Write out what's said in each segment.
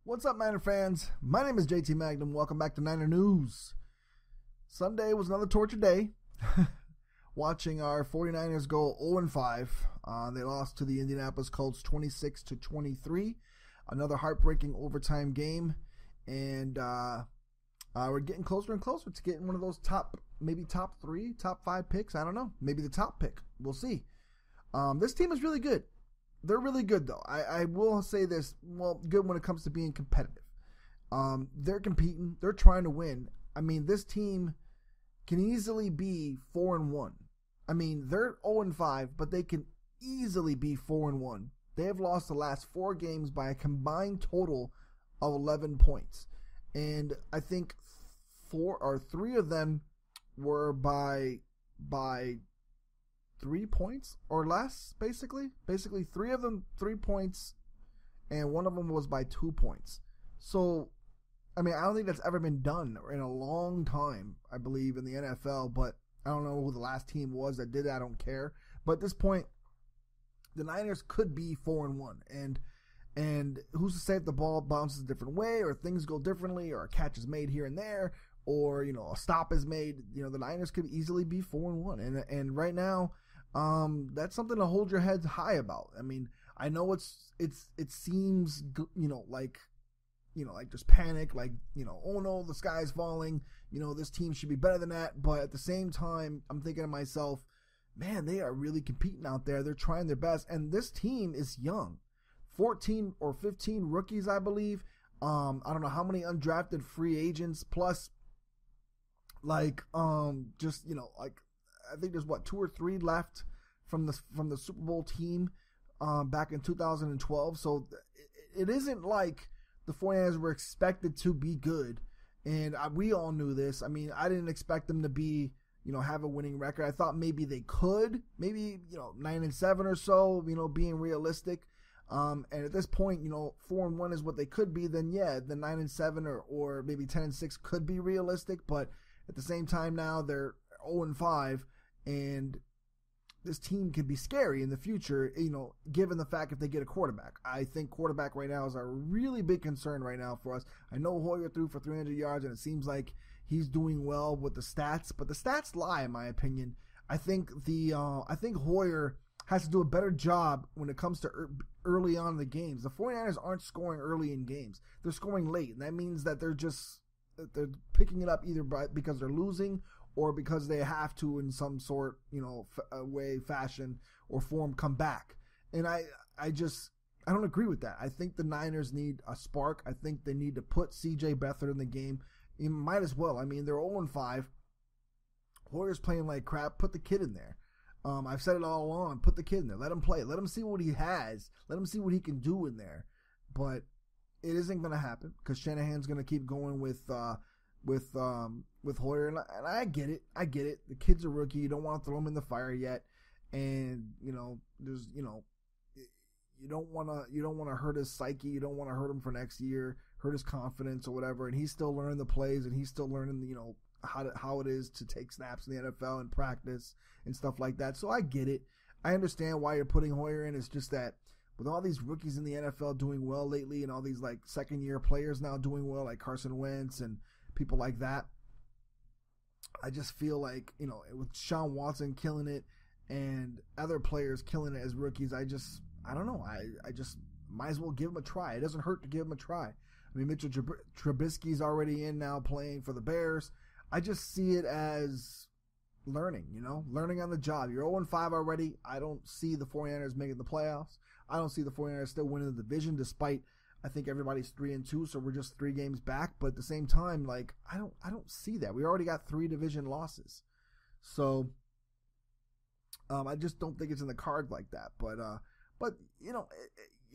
What's up, Niner fans? My name is JT Magnum. Welcome back to Niner News. Sunday was another torture day. Watching our 49ers go 0-5. They lost to the Indianapolis Colts 26-23. Another heartbreaking overtime game. And we're getting closer and closer to getting one of those top 3, top 5 picks. I don't know. Maybe the top pick. We'll see. This team is really good. They're really good, though. I will say this. Well, good when it comes to being competitive. They're competing. They're trying to win. I mean, this team can easily be 4-1. I mean, they're 0-5, but they can easily be 4-1. They have lost the last 4 games by a combined total of 11 points. And I think 3 of them were by 3 points or less, basically. Basically, 3 of them 3 points, and 1 of them was by 2 points. So, I mean, I don't think that's ever been done in a long time, I believe, in the NFL, but I don't know who the last team was that did that. I don't care. But at this point, the Niners could be 4-1, and who's to say if the ball bounces a different way, or things go differently, or a catch is made here and there, or a stop is made. The Niners could easily be 4-1, and right now, that's something to hold your heads high about. I mean, I know it seems like just panic, oh no, the sky's falling. This team should be better than that. But at the same time, I'm thinking to myself, man, they are really competing out there. They're trying their best, and this team is young. 14 or 15 rookies, I believe. I don't know how many undrafted free agents, plus I think there's 2 or 3 left from the Super Bowl team back in 2012. So it isn't like the 49ers were expected to be good, and we all knew this. I mean, I didn't expect them to be have a winning record. I thought maybe they could, 9-7 or so, being realistic. And at this point, 4-1 is what they could be. Then yeah, the 9-7 or maybe 10-6 could be realistic. But at the same time, now they're 0-5, and this team could be scary in the future, given the fact if they get a quarterback. I think quarterback right now is a really big concern right now for us. I know Hoyer threw for 300 yards, and it seems like he's doing well with the stats, but the stats lie, in my opinion. I think Hoyer has to do a better job when it comes to early on in the games. The 49ers aren't scoring early in games. They're scoring late, and that means that they're picking it up either because they're losing or because they have to in some sort, way, fashion, or form come back. And I don't agree with that. I think the Niners need a spark. I think they need to put C.J. Beathard in the game. You might as well. I mean, they're 0-5. Hoyer's playing like crap. Put the kid in there. I've said it all along. Put the kid in there. Let him play. Let him see what he has. Let him see what he can do in there. But it isn't going to happen because Shanahan's going to keep going with Hoyer, and I get it. The kid's a rookie. You don't want to throw him in the fire yet, and there's you don't want to hurt his psyche. You don't want to hurt him for next year, hurt his confidence or whatever. And he's still learning the plays, and he's still learning how it is to take snaps in the NFL and practice and stuff like that. So I get it. I understand why you're putting Hoyer in. It's just that with all these rookies in the NFL doing well lately, and all these second year players now doing well, like Carson Wentz and people like that, I just feel like, with Sean Watson killing it and other players killing it as rookies, I don't know. I just might as well give him a try. It doesn't hurt to give him a try. I mean, Mitchell Trubisky's already in now playing for the Bears. I just see it as learning, learning on the job. You're 0-5 already. I don't see the 49ers making the playoffs. I don't see the 49ers still winning the division, despite I think everybody's 3-2, so we're just 3 games back. But at the same time, I don't see that. We already got 3 division losses, so I just don't think it's in the cards like that. But you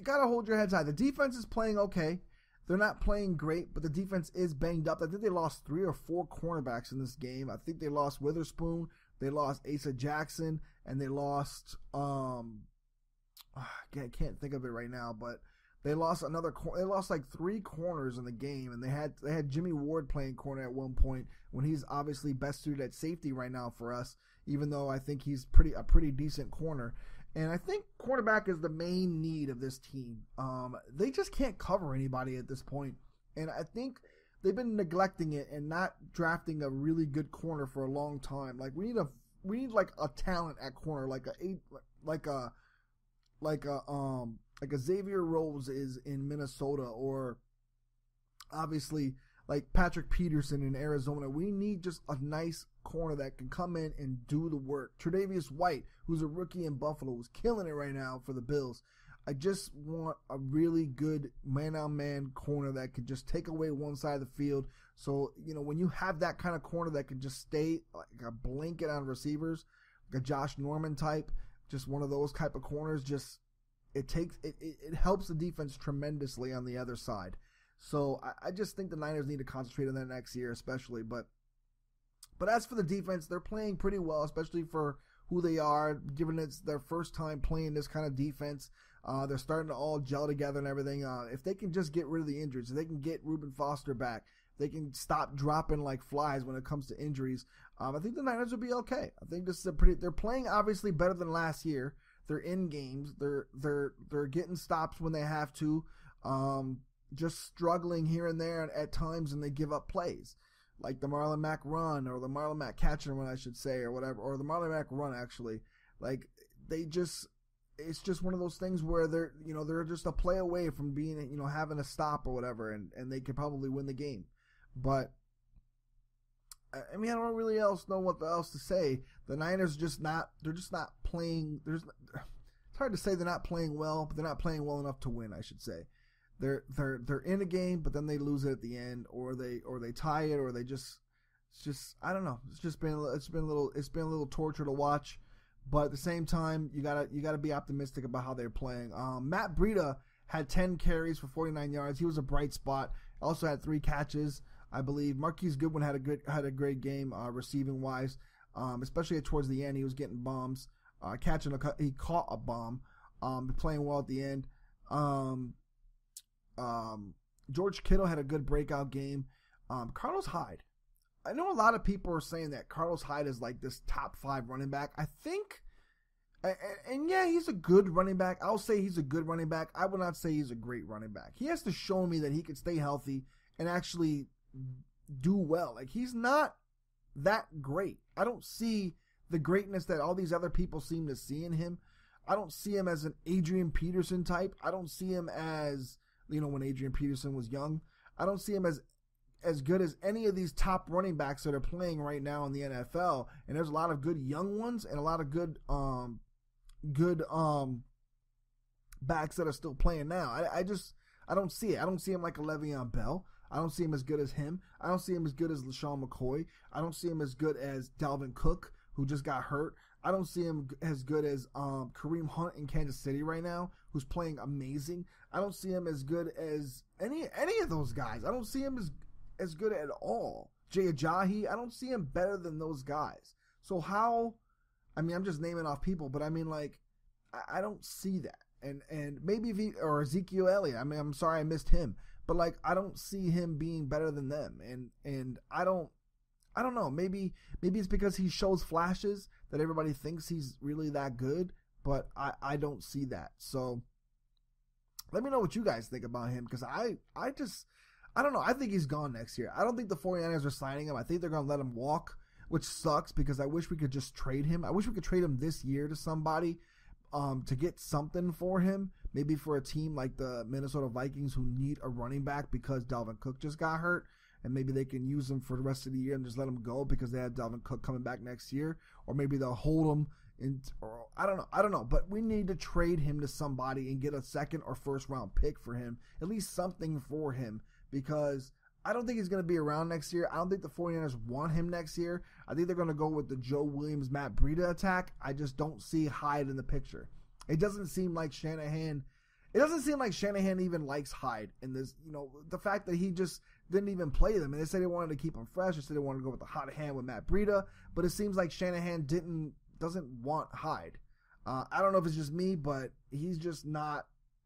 gotta hold your heads high. The defense is playing okay. They're not playing great, but the defense is banged up. I think they lost 3 or 4 cornerbacks in this game. I think they lost Witherspoon, they lost Asa Jackson, and they lost I can't think of it right now, but they lost they lost 3 corners in the game, and they had Jimmy Ward playing corner at one point when he's obviously best suited at safety right now for us, even though I think he's a pretty decent corner. And I think cornerback is the main need of this team. They just can't cover anybody at this point. And I think they've been neglecting it and not drafting a really good corner for a long time. Like we need like a talent at corner, like a Xavier Rhodes is in Minnesota, or obviously like Patrick Peterson in Arizona. We need just a nice corner that can come in and do the work. Tre'Davious White, who's a rookie in Buffalo, who's killing it right now for the Bills. I just want a really good man-on-man corner that can just take away one side of the field. So, when you have that kind of corner that can just stay like a blanket on receivers, like a Josh Norman type, just one of those type of corners, just it helps the defense tremendously on the other side. So I just think the Niners need to concentrate on that next year, especially. But as for the defense, they're playing pretty well, especially for who they are, given it's their first time playing this kind of defense. They're starting to all gel together and everything. If they can just get rid of the injuries, if they can get Reuben Foster back, they can stop dropping like flies when it comes to injuries. I think the Niners will be okay. I think this is they're playing obviously better than last year. They're in games. They're getting stops when they have to. Just struggling here and there at times, and they give up plays. Like the Marlon Mack run, or the Marlon Mack catch and run, I should say, or whatever, or the Marlon Mack run, actually. Like, it's just one of those things where they're just a play away from being, having a stop or whatever, and they could probably win the game. But, I mean, I don't really know what else to say. The Niners they're just not playing, it's hard to say they're not playing well, but they're not playing well enough to win, I should say. They're in a game, but then they lose it at the end, or they tie it, or it's just I don't know. It's been a little torture to watch, but at the same time, you gotta be optimistic about how they're playing. Matt Breida had 10 carries for 49 yards. He was a bright spot. Also had 3 catches, I believe. Marquise Goodwin had a great game receiving wise, especially towards the end. He was getting bombs, he caught a bomb, playing well at the end. George Kittle had a good breakout game. Carlos Hyde. I know a lot of people are saying that Carlos Hyde is like this top 5 running back. I think, and yeah, he's a good running back. I'll say he's a good running back. I would not say he's a great running back. He has to show me that he can stay healthy and actually do well. Like, he's not that great. I don't see the greatness that all these other people seem to see in him. I don't see him as an Adrian Peterson type. I don't see him as, when Adrian Peterson was young. I don't see him as good as any of these top running backs that are playing right now in the NFL. And there's a lot of good young ones and a lot of good backs that are still playing now. I don't see it. I don't see him like a Le'Veon Bell. I don't see him as good as him. I don't see him as good as LaShawn McCoy. I don't see him as good as Dalvin Cook, who just got hurt. I don't see him as good as Kareem Hunt in Kansas City right now, who's playing amazing. I don't see him as good as any of those guys. I don't see him as good at all. Jay Ajayi, I don't see him better than those guys. So how? I mean, I'm just naming off people, but I mean, like, I don't see that. And maybe or Ezekiel Elliott. I mean, I'm sorry I missed him, but like, I don't see him being better than them. And I don't know. Maybe it's because he shows flashes that everybody thinks he's really that good, but I don't see that. So let me know what you guys think about him, because I don't know. I think he's gone next year. I don't think the 49ers are signing him. I think they're going to let him walk, which sucks because I wish we could just trade him. I wish we could trade him this year to somebody to get something for him, maybe for a team like the Minnesota Vikings who need a running back because Dalvin Cook just got hurt. And maybe they can use him for the rest of the year and just let him go because they have Dalvin Cook coming back next year. Or maybe they'll hold him. Or I don't know. But we need to trade him to somebody and get a second or first round pick for him. At least something for him. Because I don't think he's going to be around next year. I don't think the 49ers want him next year. I think they're going to go with the Joe Williams, Matt Breida attack. I just don't see Hyde in the picture. It doesn't seem like Shanahan even likes Hyde in this. The fact that he just didn't even play them. And they said they wanted to keep him fresh. They said they wanted to go with the hot hand with Matt Breida. But it seems like Shanahan doesn't want Hyde. I don't know if it's just me, but he's just not.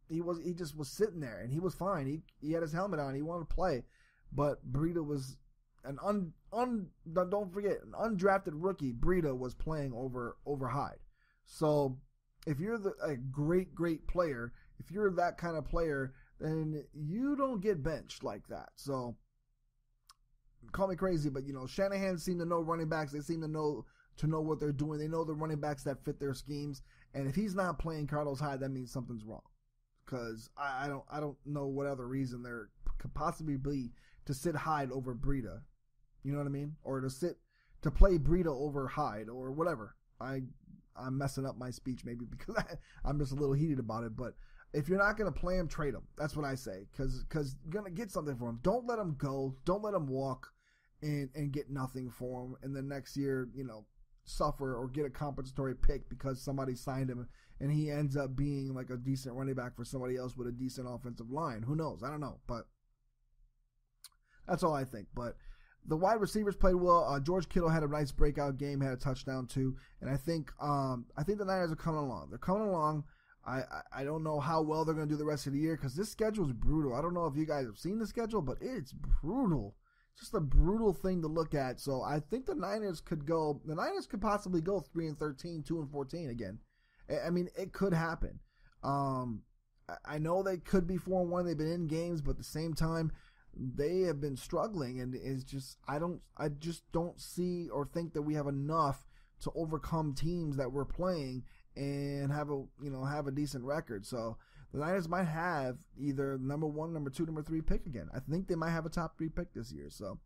He just was sitting there and he was fine. He had his helmet on. He wanted to play, but Breida was don't forget, an undrafted rookie. Breida was playing over Hyde. So if you're a great player, if you're that kind of player, then you don't get benched like that. So call me crazy, but Shanahan seemed to know running backs. They seem to know what they're doing. They know the running backs that fit their schemes. And if he's not playing Carlos Hyde, that means something's wrong. Because I don't know what other reason there could possibly be to sit Hyde over Breida. You know what I mean? Or to play Breida over Hyde or whatever. I'm messing up my speech maybe because I'm just a little heated about it. But if you're not going to play him, trade him. That's what I say. Because you're going to get something for him. Don't let him go. Don't let him walk and get nothing for him. And then next year, suffer or get a compensatory pick because somebody signed him and he ends up being like a decent running back for somebody else with a decent offensive line. Who knows? I don't know. But that's all I think. But the wide receivers played well. George Kittle had a nice breakout game, had a touchdown too. And I think the Niners are coming along. They're coming along. I don't know how well they're going to do the rest of the year because this schedule is brutal. I don't know if you guys have seen the schedule, but it's brutal. Just a brutal thing to look at. So I think the Niners could possibly go 3-13, 2-14 again. I mean, it could happen. I know they could be 4-1. They've been in games, but at the same time, they have been struggling, and it's just I just don't see or think that we have enough to overcome teams that we're playing and have a decent record. So the Niners might have either number 1, number 2, number 3 pick again. I think they might have a top 3 pick this year. So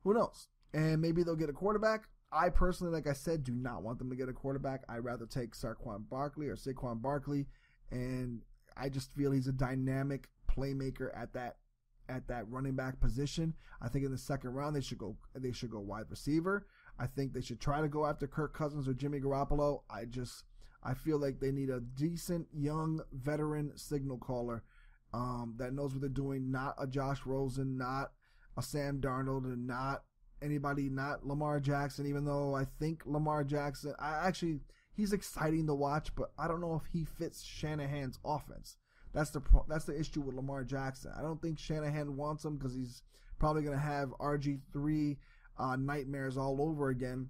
who knows? And maybe they'll get a quarterback. I personally, like I said, do not want them to get a quarterback. I'd rather take Saquon Barkley, and I just feel he's a dynamic playmaker at that running back position. I think in the second round they should go wide receiver. I think they should try to go after Kirk Cousins or Jimmy Garoppolo. I feel like they need a decent young veteran signal caller that knows what they're doing. Not a Josh Rosen, not a Sam Darnold, and not Lamar Jackson. Even though I think Lamar Jackson, he's exciting to watch, but I don't know if he fits Shanahan's offense. That's the issue with Lamar Jackson. I don't think Shanahan wants him because he's probably going to have RG3 nightmares all over again.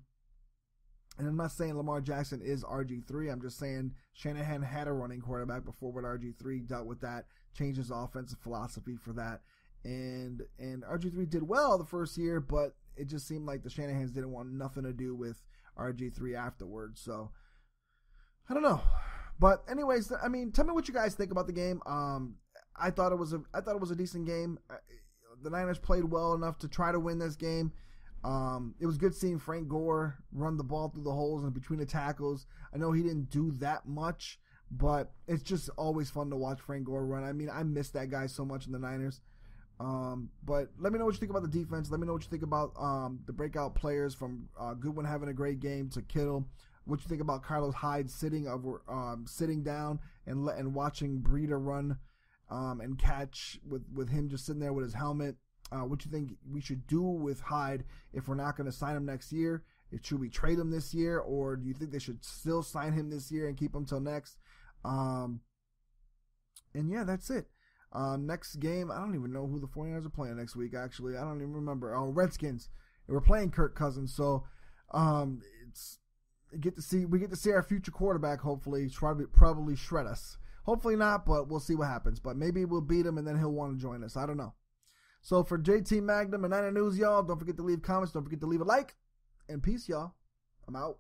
And I'm not saying Lamar Jackson is RG3. I'm just saying Shanahan had a running quarterback before with RG3, dealt with that, changed his offensive philosophy for that. And RG3 did well the first year, but it just seemed like the Shanahans didn't want nothing to do with RG3 afterwards. So I don't know. But anyways, I mean, tell me what you guys think about the game. I thought it was a decent game. The Niners played well enough to try to win this game. It was good seeing Frank Gore run the ball through the holes and between the tackles. I know he didn't do that much, but it's just always fun to watch Frank Gore run. I mean, I miss that guy so much in the Niners. But let me know what you think about the defense. Let me know what you think about the breakout players from Goodwin having a great game to Kittle. What you think about Carlos Hyde sitting down and watching Breida run and catch with him just sitting there with his helmet. What you think we should do with Hyde if we're not going to sign him next year? Should we trade him this year, or do you think they should still sign him this year and keep him till next? And yeah, that's it. Next game, I don't even know who the 49ers are playing next week, actually. I don't even remember. Redskins. And we're playing Kirk Cousins, so we get to see our future quarterback, hopefully, probably shred us. Hopefully not, but we'll see what happens. But maybe we'll beat him, and then he'll want to join us. I don't know. So for JT Magnum and NinerNews, y'all, don't forget to leave comments. Don't forget to leave a like. And peace, y'all. I'm out.